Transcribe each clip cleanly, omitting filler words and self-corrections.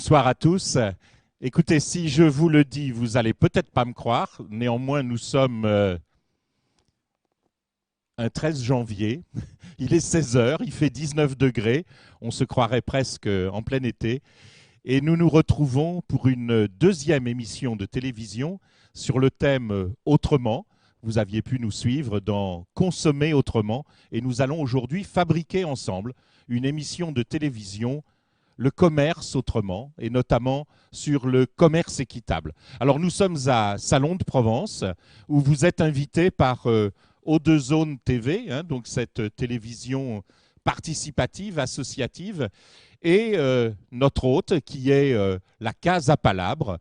Bonsoir à tous. Écoutez, si je vous le dis, vous allez peut-être pas me croire. Néanmoins, nous sommes un 13 janvier. Il est 16 heures, il fait 19 degrés. On se croirait presque en plein été. Et nous nous retrouvons pour une deuxième émission de télévision sur le thème Autrement. Vous aviez pu nous suivre dans Consommer autrement. Et nous allons aujourd'hui fabriquer ensemble une émission de télévision, le commerce autrement, et notamment sur le commerce équitable. Alors nous sommes à Salon de Provence, où vous êtes invités par O2Zone TV, donc cette télévision participative, associative, et notre hôte qui est la Casa Palabre,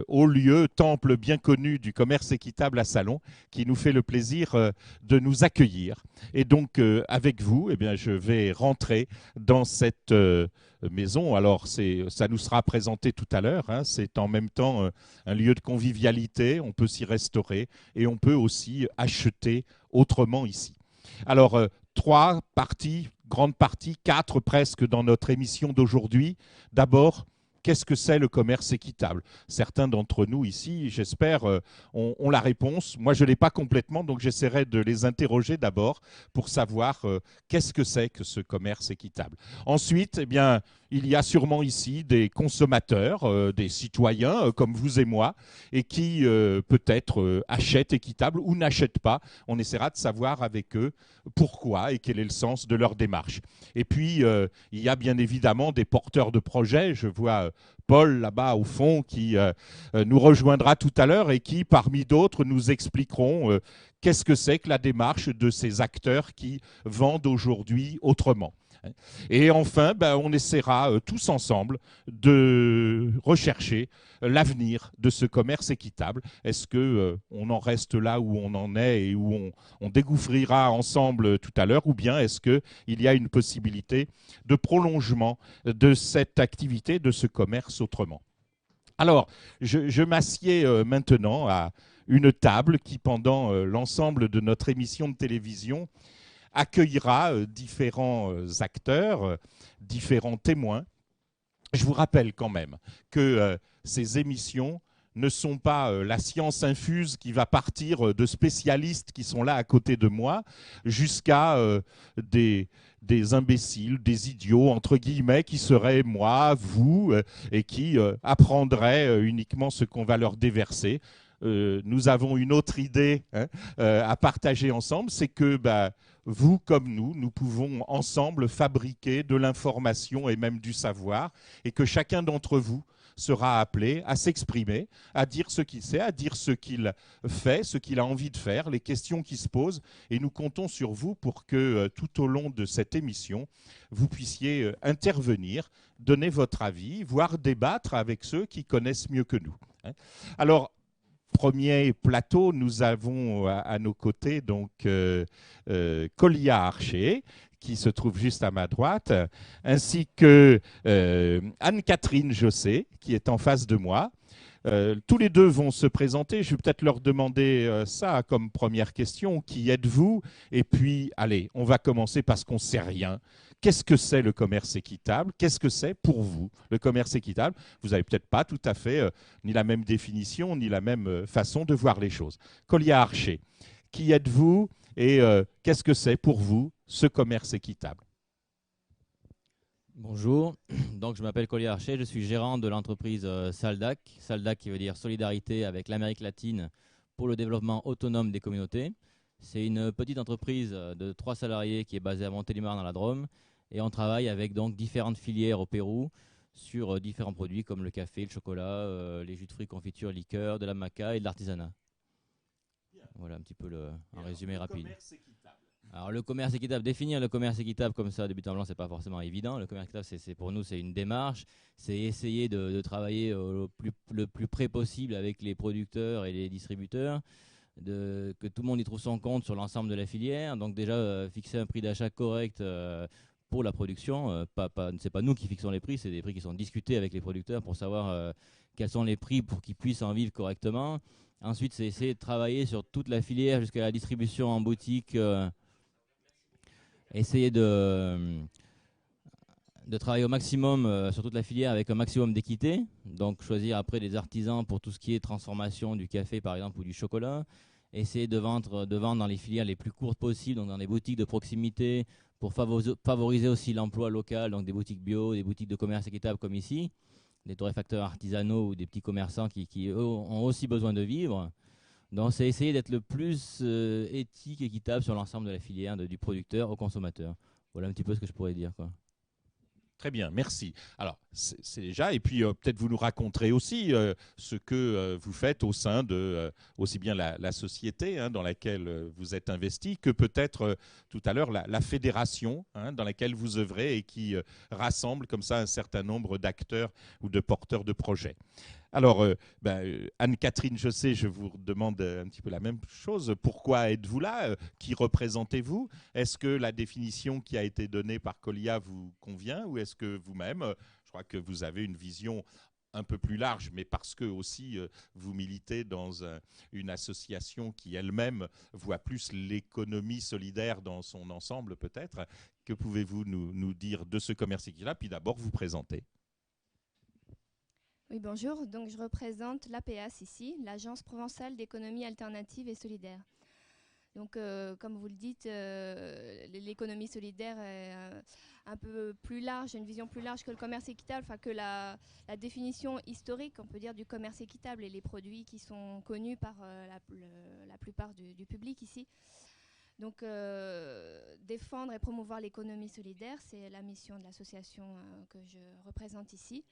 haut lieu, temple bien connu du commerce équitable à Salon, qui nous fait le plaisir de nous accueillir. Et donc, avec vous, eh bien, je vais rentrer dans cette maison. Alors, ça nous sera présenté tout à l'heure. C'est en même temps un lieu de convivialité. On peut s'y restaurer et on peut aussi acheter autrement ici. Alors, trois parties, grandes parties, quatre presque dans notre émission d'aujourd'hui. D'abord, qu'est-ce que c'est le commerce équitable? Certains d'entre nous ici, j'espère, ont la réponse. Moi, je ne l'ai pas complètement, donc j'essaierai de les interroger d'abord pour savoir qu'est-ce que c'est que ce commerce équitable. Ensuite, eh bien, il y a sûrement ici des consommateurs, des citoyens comme vous et moi, et qui peut-être achètent équitable ou n'achètent pas. On essaiera de savoir avec eux pourquoi et quel est le sens de leur démarche. Et puis, il y a bien évidemment des porteurs de projets. Je vois Paul là-bas au fond qui nous rejoindra tout à l'heure et qui, parmi d'autres, nous expliqueront qu'est-ce que c'est que la démarche de ces acteurs qui vendent aujourd'hui autrement. Et enfin, on essaiera tous ensemble de rechercher l'avenir de ce commerce équitable. Est-ce qu'on en reste là où on en est et où on découvrira ensemble tout à l'heure, ou bien est-ce qu'il y a une possibilité de prolongement de cette activité, de ce commerce autrement? Alors, je m'assieds maintenant à une table qui, pendant l'ensemble de notre émission de télévision, accueillera différents acteurs, différents témoins. Je vous rappelle quand même que ces émissions ne sont pas la science infuse qui va partir de spécialistes qui sont là à côté de moi jusqu'à des imbéciles, des idiots, entre guillemets, qui seraient moi, vous, et qui apprendraient uniquement ce qu'on va leur déverser. Nous avons une autre idée à partager ensemble, c'est que vous comme nous pouvons ensemble fabriquer de l'information et même du savoir, et que chacun d'entre vous sera appelé à s'exprimer, à dire ce qu'il sait, à dire ce qu'il fait, ce qu'il a envie de faire, les questions qui se posent. Et nous comptons sur vous pour que tout au long de cette émission, vous puissiez intervenir, donner votre avis, voire débattre avec ceux qui connaissent mieux que nous. Alors, premier plateau, nous avons à nos côtés donc Colia Archer, qui se trouve juste à ma droite, ainsi que Anne-Catherine Jossé, qui est en face de moi. Tous les deux vont se présenter. Je vais peut-être leur demander ça comme première question. Qui êtes-vous? Et puis, allez, on va commencer parce qu'on ne sait rien. Qu'est-ce que c'est le commerce équitable? Qu'est-ce que c'est pour vous, le commerce équitable? Vous n'avez peut-être pas tout à fait ni la même définition, ni la même façon de voir les choses. Colia Archer, qui êtes-vous et qu'est-ce que c'est pour vous, ce commerce équitable? Bonjour, donc je m'appelle Collier Archer, je suis gérant de l'entreprise SALDAC. SALDAC qui veut dire Solidarité avec l'Amérique latine pour le développement autonome des communautés. C'est une petite entreprise de 3 salariés qui est basée à Montélimar dans la Drôme et on travaille avec donc différentes filières au Pérou sur différents produits comme le café, le chocolat, les jus de fruits, confitures, liqueurs, de la maca et de l'artisanat. Voilà un petit peu un résumé rapide. Alors le commerce équitable, définir le commerce équitable comme ça de but en blanc, c'est pas forcément évident. Le commerce équitable, pour nous, c'est une démarche, c'est essayer de travailler le plus près possible avec les producteurs et les distributeurs, que tout le monde y trouve son compte sur l'ensemble de la filière. Donc déjà fixer un prix d'achat correct pour la production. C'est pas nous qui fixons les prix, c'est des prix qui sont discutés avec les producteurs pour savoir quels sont les prix pour qu'ils puissent en vivre correctement. Ensuite, c'est essayer de travailler sur toute la filière jusqu'à la distribution en boutique. Essayer de travailler au maximum sur toute la filière avec un maximum d'équité. Donc choisir après des artisans pour tout ce qui est transformation du café par exemple ou du chocolat. Essayer de vendre dans les filières les plus courtes possibles, donc dans des boutiques de proximité pour favoriser aussi l'emploi local, donc des boutiques bio, des boutiques de commerce équitable comme ici, des torréfacteurs artisanaux ou des petits commerçants qui eux, ont aussi besoin de vivre. Donc c'est essayer d'être le plus éthique, équitable sur l'ensemble de la filière, du producteur au consommateur. Voilà un petit peu ce que je pourrais dire, quoi. Très bien, merci. Alors, c'est déjà, et puis peut-être vous nous raconterez aussi ce que vous faites au sein de aussi bien la société dans laquelle vous êtes investi, que peut-être tout à l'heure la fédération dans laquelle vous œuvrez et qui rassemble comme ça un certain nombre d'acteurs ou de porteurs de projets. Alors, Anne-Catherine, je sais, je vous demande un petit peu la même chose. Pourquoi êtes-vous là? Qui représentez-vous? Est-ce que la définition qui a été donnée par Colia vous convient ou est-ce que vous-même, je crois que vous avez une vision un peu plus large, mais parce que aussi vous militez dans une association qui elle-même voit plus l'économie solidaire dans son ensemble peut-être. Que pouvez-vous nous dire de ce commerce équitable? Puis d'abord vous présenter. Oui, bonjour. Donc, je représente l'APAS ici, l'Agence provençale d'économie alternative et solidaire. Donc, comme vous le dites, l'économie solidaire est un peu plus large, une vision plus large que le commerce équitable, enfin que la définition historique, on peut dire, du commerce équitable et les produits qui sont connus par la plupart du public ici. Donc, défendre et promouvoir l'économie solidaire, c'est la mission de l'association que je représente ici.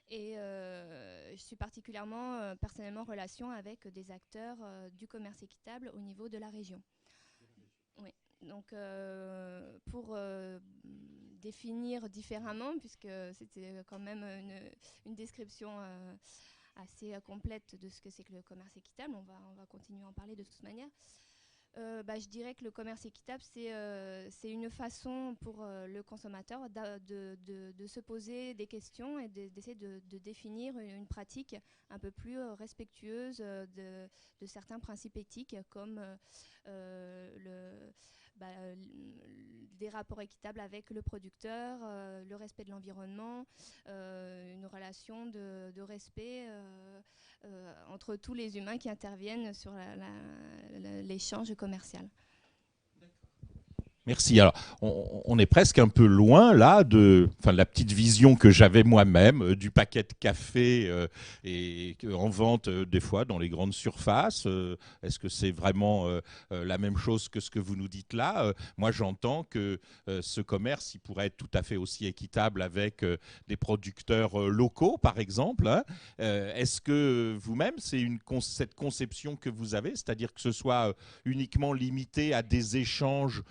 Et je suis particulièrement personnellement en relation avec des acteurs du commerce équitable au niveau de la région. Oui. Donc pour définir différemment, puisque c'était quand même une description assez complète de ce que c'est que le commerce équitable, on va continuer à en parler de toute manière. Je dirais que le commerce équitable, c'est une façon pour le consommateur de se poser des questions et d'essayer de définir une pratique un peu plus respectueuse de certains principes éthiques comme des rapports équitables avec le producteur, le respect de l'environnement, une relation de respect entre tous les humains qui interviennent sur l'échange commercial. Merci. Alors, on est presque un peu loin là de la petite vision que j'avais moi-même du paquet de café et en vente des fois dans les grandes surfaces. Est-ce que c'est vraiment la même chose que ce que vous nous dites là? Moi, j'entends que ce commerce, il pourrait être tout à fait aussi équitable avec des producteurs locaux, par exemple. Est-ce que vous-même, c'est cette conception que vous avez, c'est-à-dire que ce soit uniquement limité à des échanges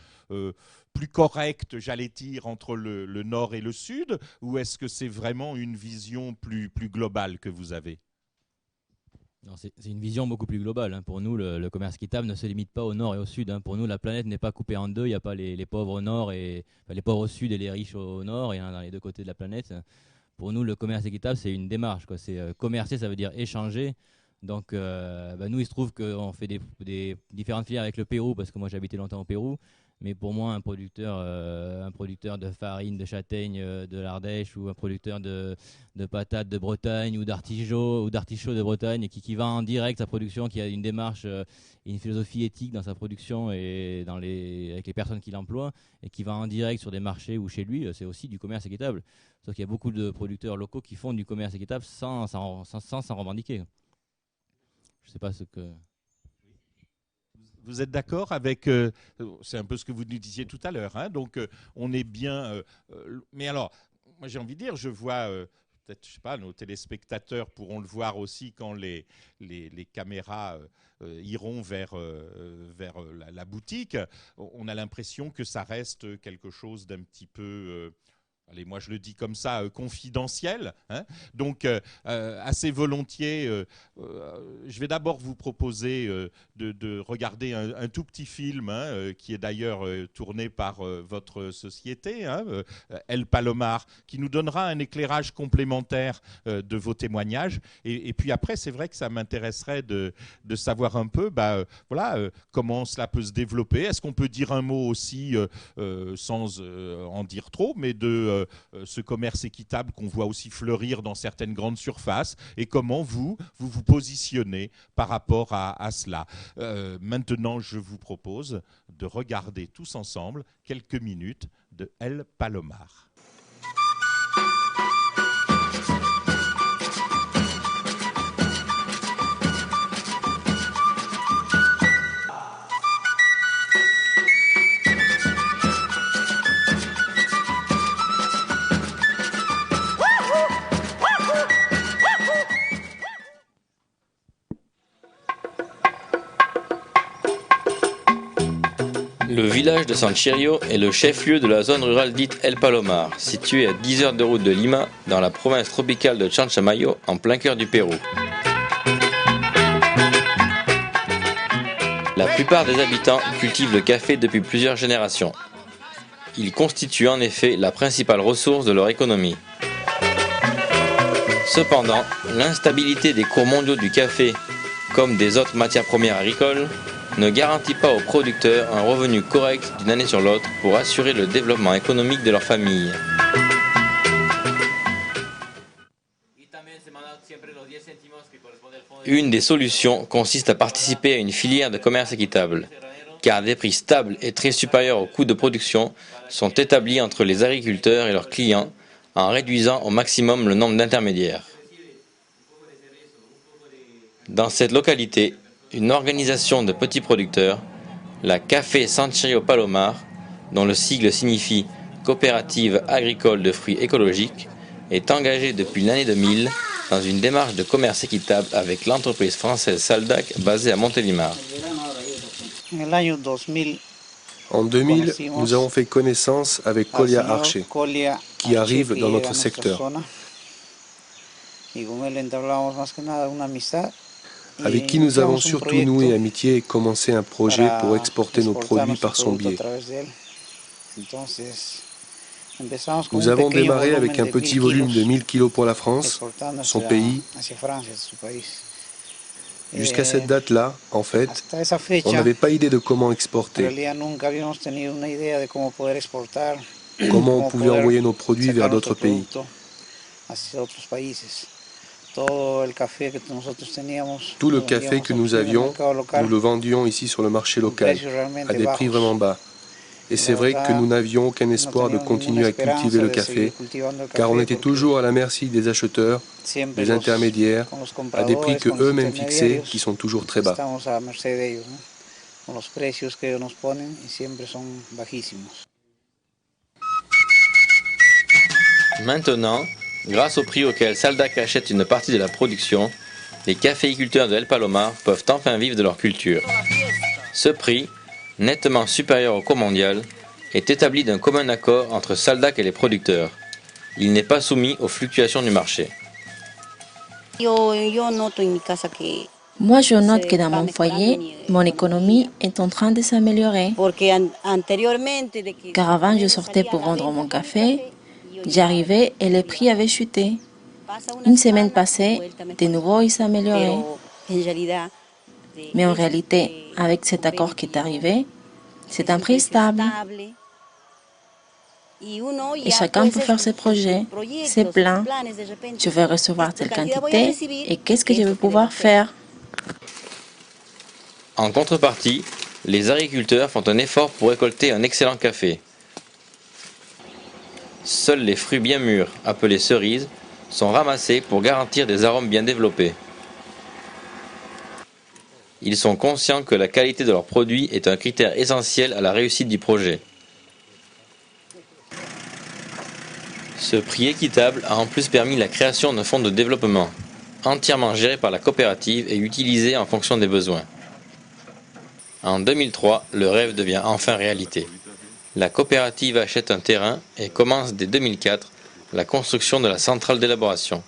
plus correcte, j'allais dire, entre le nord et le sud, ou est-ce que c'est vraiment une vision plus globale que vous avez? Non, c'est une vision beaucoup plus globale. Pour nous, le commerce équitable ne se limite pas au nord et au sud. Pour nous, la planète n'est pas coupée en deux. Il n'y a pas les pauvres au nord les pauvres au sud et les riches au nord. Il y en a dans les deux côtés de la planète. Pour nous, le commerce équitable, c'est une démarche, quoi. C'est commercer, ça veut dire échanger. Donc, nous, il se trouve qu'on fait des différentes filières avec le Pérou, parce que moi, j'ai habité longtemps au Pérou. Mais pour moi, un producteur de farine, de châtaigne de l'Ardèche, ou un producteur de patates de Bretagne, ou d'artichauts de Bretagne, qui va en direct sa production, qui a une démarche et une philosophie éthique dans sa production et avec les personnes qu'il emploie, et qui va en direct sur des marchés ou chez lui, c'est aussi du commerce équitable. Sauf qu'il y a beaucoup de producteurs locaux qui font du commerce équitable sans s'en revendiquer. Je ne sais pas ce que... Vous êtes d'accord avec... c'est un peu ce que vous nous disiez tout à l'heure. Donc, on est bien... mais alors, moi, j'ai envie de dire, je vois... peut-être, je sais pas, nos téléspectateurs pourront le voir aussi quand les caméras iront vers la boutique. On a l'impression que ça reste quelque chose d'un petit peu... allez, moi je le dis comme ça, confidentiel. Donc, assez volontiers, je vais d'abord vous proposer de regarder un tout petit film qui est d'ailleurs tourné par votre société, El Palomar, qui nous donnera un éclairage complémentaire de vos témoignages. Et puis après, c'est vrai que ça m'intéresserait de savoir un peu comment cela peut se développer. Est-ce qu'on peut dire un mot aussi, sans en dire trop, mais de ce commerce équitable qu'on voit aussi fleurir dans certaines grandes surfaces et comment vous vous positionnez par rapport à cela. Maintenant, je vous propose de regarder tous ensemble quelques minutes de El Palomar. Le village de San Chirio est le chef-lieu de la zone rurale dite El Palomar, située à 10 heures de route de Lima, dans la province tropicale de Chanchamayo, en plein cœur du Pérou. La plupart des habitants cultivent le café depuis plusieurs générations. Il constitue en effet la principale ressource de leur économie. Cependant, l'instabilité des cours mondiaux du café, comme des autres matières premières agricoles, ne garantit pas aux producteurs un revenu correct d'une année sur l'autre pour assurer le développement économique de leur famille. Une des solutions consiste à participer à une filière de commerce équitable, car des prix stables et très supérieurs aux coûts de production sont établis entre les agriculteurs et leurs clients en réduisant au maximum le nombre d'intermédiaires. Dans cette localité, une organisation de petits producteurs, la Café San Chirio Palomar, dont le sigle signifie Coopérative agricole de fruits écologiques, est engagée depuis l'année 2000 dans une démarche de commerce équitable avec l'entreprise française Saldac basée à Montélimar. En 2000, nous avons fait connaissance avec Colia Arche, qui arrive dans notre secteur, avec qui nous avons surtout noué amitié et commencé un projet pour exporter nos produits par son biais. Nous avons démarré avec un petit volume de 1000 kilos pour la France, son pays. Jusqu'à cette date-là, en fait, on n'avait pas idée de comment exporter, comment on pouvait envoyer nos produits vers d'autres pays. Tout le café que nous avions, nous le vendions ici sur le marché local, à des prix vraiment bas. Et c'est vrai que nous n'avions aucun espoir de continuer à cultiver le café, car on était toujours à la merci des acheteurs, des intermédiaires, à des prix que eux-mêmes fixaient, qui sont toujours très bas. Maintenant, grâce au prix auquel Saldac achète une partie de la production, les caféiculteurs de El Palomar peuvent enfin vivre de leur culture. Ce prix, nettement supérieur au cours mondial, est établi d'un commun accord entre Saldac et les producteurs. Il n'est pas soumis aux fluctuations du marché. Moi, je note que dans mon foyer, mon économie est en train de s'améliorer. Car avant, je sortais pour vendre mon café, j'arrivais et les prix avaient chuté. Une semaine passée, de nouveau, ils s'amélioraient. Mais en réalité, avec cet accord qui est arrivé, c'est un prix stable. Et chacun peut faire ses projets, ses plans. Je vais recevoir telle quantité et qu'est-ce que je vais pouvoir faire? En contrepartie, les agriculteurs font un effort pour récolter un excellent café. Seuls les fruits bien mûrs, appelés cerises, sont ramassés pour garantir des arômes bien développés. Ils sont conscients que la qualité de leurs produits est un critère essentiel à la réussite du projet. Ce prix équitable a en plus permis la création d'un fonds de développement, entièrement géré par la coopérative et utilisé en fonction des besoins. En 2003, le rêve devient enfin réalité. La coopérative achète un terrain et commence dès 2004 la construction de la centrale d'élaboration.